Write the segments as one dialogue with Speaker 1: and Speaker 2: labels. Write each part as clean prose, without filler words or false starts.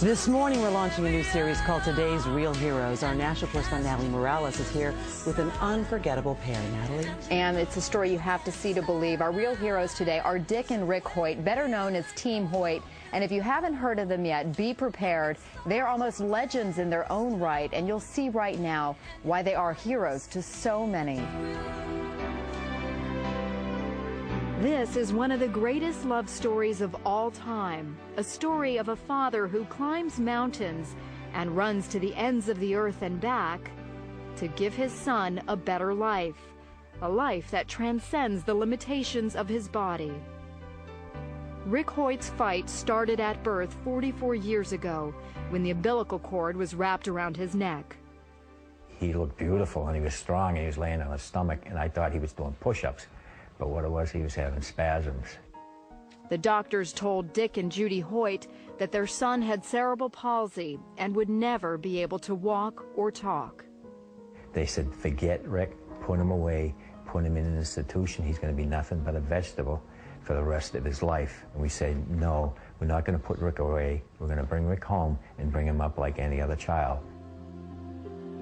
Speaker 1: This morning, we're launching a new series called Today's Real Heroes. Our national correspondent, Natalie Morales, is here with an unforgettable pair. Natalie?
Speaker 2: And it's a story you have to see to believe. Our real heroes today are Dick and Rick Hoyt, better known as Team Hoyt. And if you haven't heard of them yet, be prepared. They're almost legends in their own right, and you'll see right now why they are heroes to so many. This is one of the greatest love stories of all time, a story of a father who climbs mountains and runs to the ends of the earth and back to give his son a better life, a life that transcends the limitations of his body. Rick Hoyt's fight started at birth 44 years ago when the umbilical cord was wrapped around his neck.
Speaker 3: He looked beautiful and he was strong and he was laying on his stomach, and I thought he was doing push-ups. But what it was, he was having spasms.
Speaker 2: The doctors told Dick and Judy Hoyt that their son had cerebral palsy and would never be able to walk or talk.
Speaker 3: They said, forget Rick, put him away, put him in an institution. He's going to be nothing but a vegetable for the rest of his life. And we said, no, we're not going to put Rick away. We're going to bring Rick home and bring him up like any other child.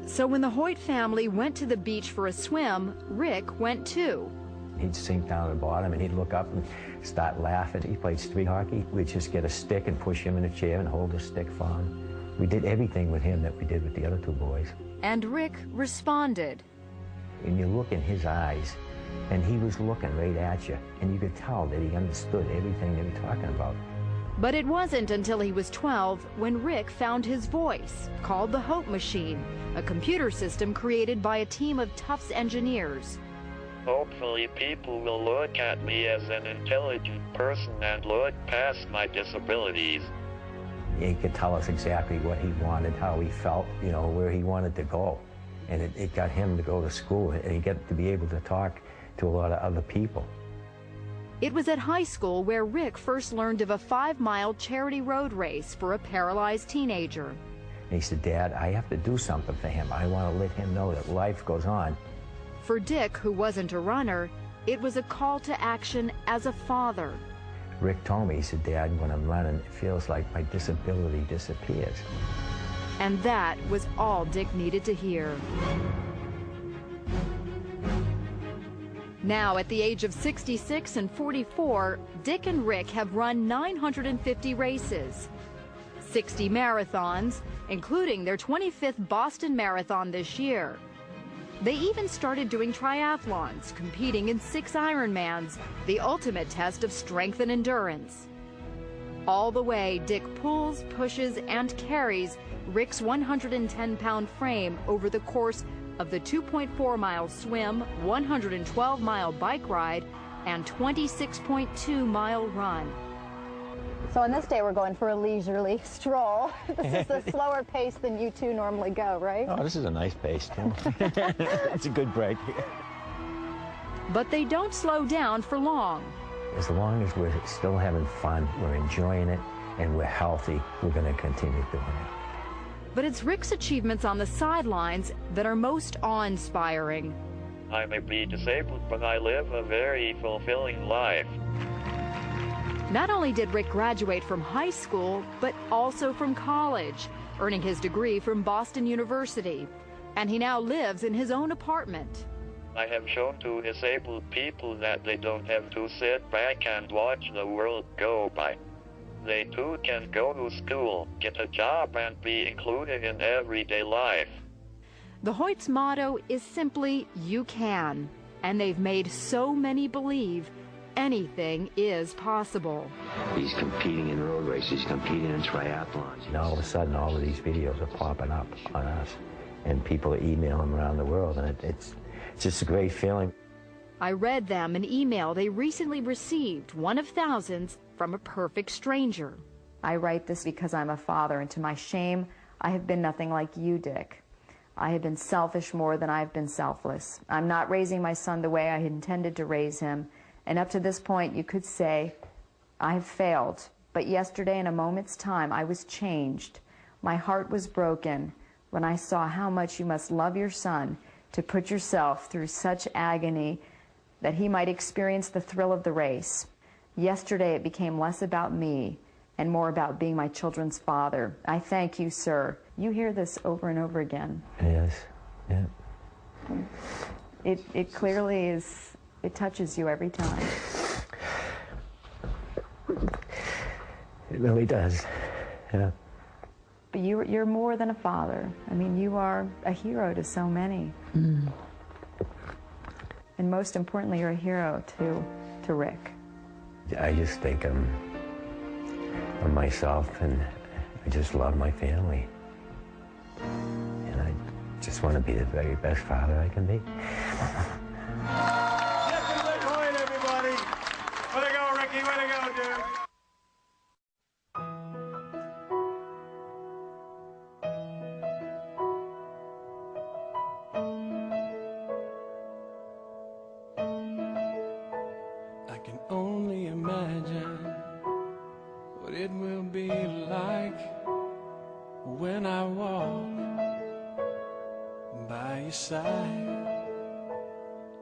Speaker 2: So when the Hoyt family went to the beach for a swim, Rick went too.
Speaker 3: He'd sink down at the bottom and he'd look up and start laughing. He played street hockey. We'd just get a stick and push him in a chair and hold the stick for him. We did everything with him that we did with the other two boys.
Speaker 2: And Rick responded.
Speaker 3: And you look in his eyes, and he was looking right at you, and you could tell that he understood everything they were talking about.
Speaker 2: But it wasn't until he was 12 when Rick found his voice, called the Hope Machine, a computer system created by a team of Tufts engineers.
Speaker 4: Hopefully people will look at me as an intelligent person and look past my disabilities.
Speaker 3: He could tell us exactly what he wanted, how he felt, you know, where he wanted to go. And it got him to go to school, and he got to be able to talk to a lot of other people.
Speaker 2: It was at high school where Rick first learned of a 5-mile charity road race for a paralyzed teenager.
Speaker 3: And he said, Dad, I have to do something for him. I want to let him know that life goes on.
Speaker 2: For Dick, who wasn't a runner, it was a call to action as a father.
Speaker 3: Rick told me, he said, Dad, when I'm running, it feels like my disability disappears.
Speaker 2: And that was all Dick needed to hear. Now, at the age of 66 and 44, Dick and Rick have run 950 races, 60 marathons, including their 25th Boston Marathon this year. They even started doing triathlons, competing in 6 Ironmans, the ultimate test of strength and endurance. All the way, Dick pulls, pushes, and carries Rick's 110-pound frame over the course of the 2.4-mile swim, 112-mile bike ride, and 26.2-mile run.
Speaker 5: So on this day, we're going for a leisurely stroll. This is a slower pace than you two normally go, right?
Speaker 3: Oh, this is a nice pace, too. It's a good break.
Speaker 2: But they don't slow down for long.
Speaker 3: As long as we're still having fun, we're enjoying it, and we're healthy, we're going to continue doing it.
Speaker 2: But it's Rick's achievements on the sidelines that are most awe-inspiring.
Speaker 4: I may be disabled, but I live a very fulfilling life.
Speaker 2: Not only did Rick graduate from high school, but also from college, earning his degree from Boston University. And he now lives in his own apartment.
Speaker 4: I have shown to disabled people that they don't have to sit back and watch the world go by. They too can go to school, get a job, and be included in everyday life.
Speaker 2: The Hoyt's motto is simply, you can. And they've made so many believe anything is possible.
Speaker 6: He's competing in road races, he's competing in triathlons.
Speaker 3: And all of a sudden, all of these videos are popping up on us, and people are emailing around the world, and it's just a great feeling.
Speaker 2: I read them an email they recently received, one of thousands, from a perfect stranger.
Speaker 7: I write this because I'm a father, and to my shame, I have been nothing like you, Dick. I have been selfish more than I've been selfless. I'm not raising my son the way I had intended to raise him, and up to this point, you could say, I have failed. But yesterday, in a moment's time, I was changed. My heart was broken when I saw how much you must love your son to put yourself through such agony that he might experience the thrill of the race. Yesterday, it became less about me and more about being my children's father. I thank you, sir. You hear this over and over again.
Speaker 3: Yes, yeah.
Speaker 7: It clearly is, it touches you every time.
Speaker 3: It really does, yeah.
Speaker 7: But you're more than a father. I mean, you are a hero to so many. Mm. And most importantly, you're a hero to Rick.
Speaker 3: I just think of myself, and I just love my family. And I just want to be the very best father I can be.
Speaker 8: Hoyt, everybody! Way to go, Ricky! Way to go, dude! I can only imagine what it will be like when I walk by your side.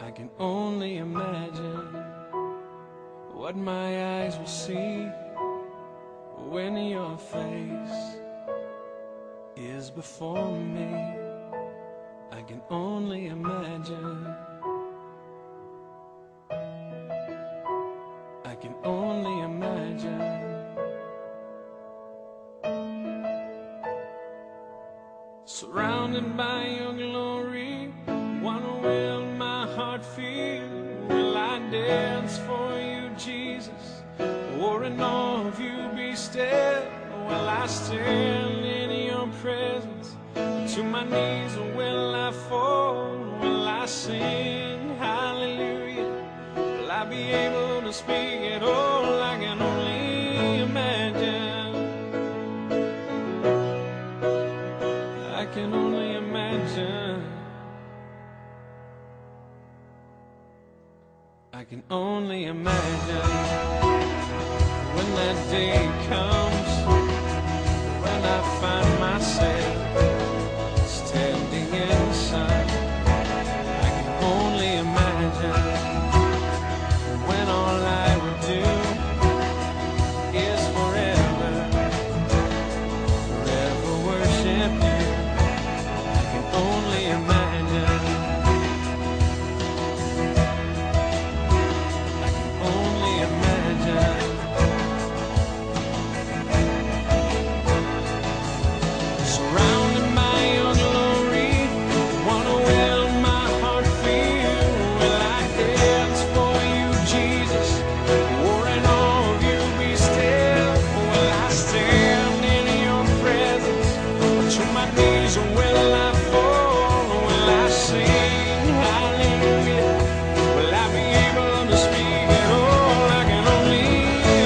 Speaker 8: I can only imagine what my eyes will see when your face is before me. I can only imagine. I can only imagine. Surrounded by your glory, what will my heart feel? Will I dance for you, Jesus? Or in awe of you be still? Will I stand in your presence? To my knees, or will I fall? Will I sing hallelujah? Will I be able to speak at all? I can only imagine. I can only imagine. I can only imagine when that day comes, when I find myself standing in the sun. I can only imagine when all I would do is forever, forever worship you. I can only imagine. I can only imagine. Surrounded by your glory, what will my heart feel? Will I dance for you, Jesus? Or in awe of you be still? Will I stand in your presence? Or to my knees, or will I fall? Or will I sing hallelujah? Will I be able to speak at all? I can only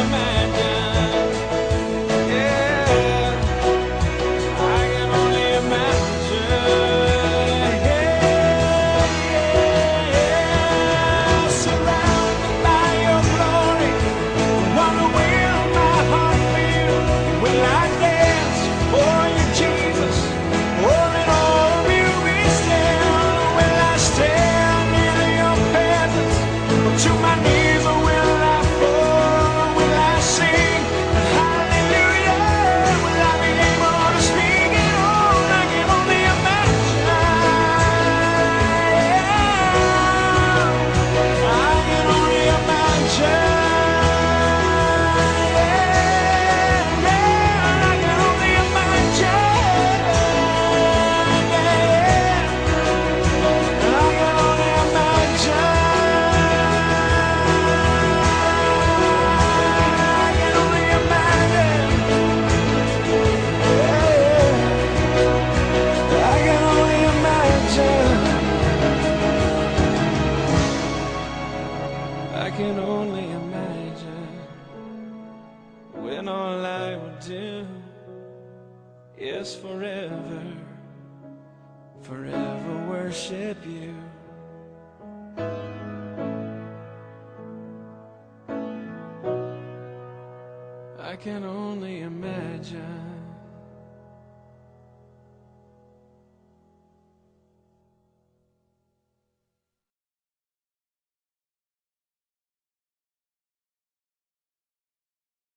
Speaker 8: imagine. Yeah, I can only imagine. Yeah, surrounded by your glory, what will my heart feel? Will I dance for you, Jesus? Or in all of you be still? Will I stand in your presence? Or to my knees, or will I fall? Or will I sing hallelujah? Will I be able to speak at all? I can only imagine. I can only imagine. I can only imagine. I can only imagine. I can only imagine. I can only imagine. I can only imagine when all I would do is forever, forever worship you. I can only imagine.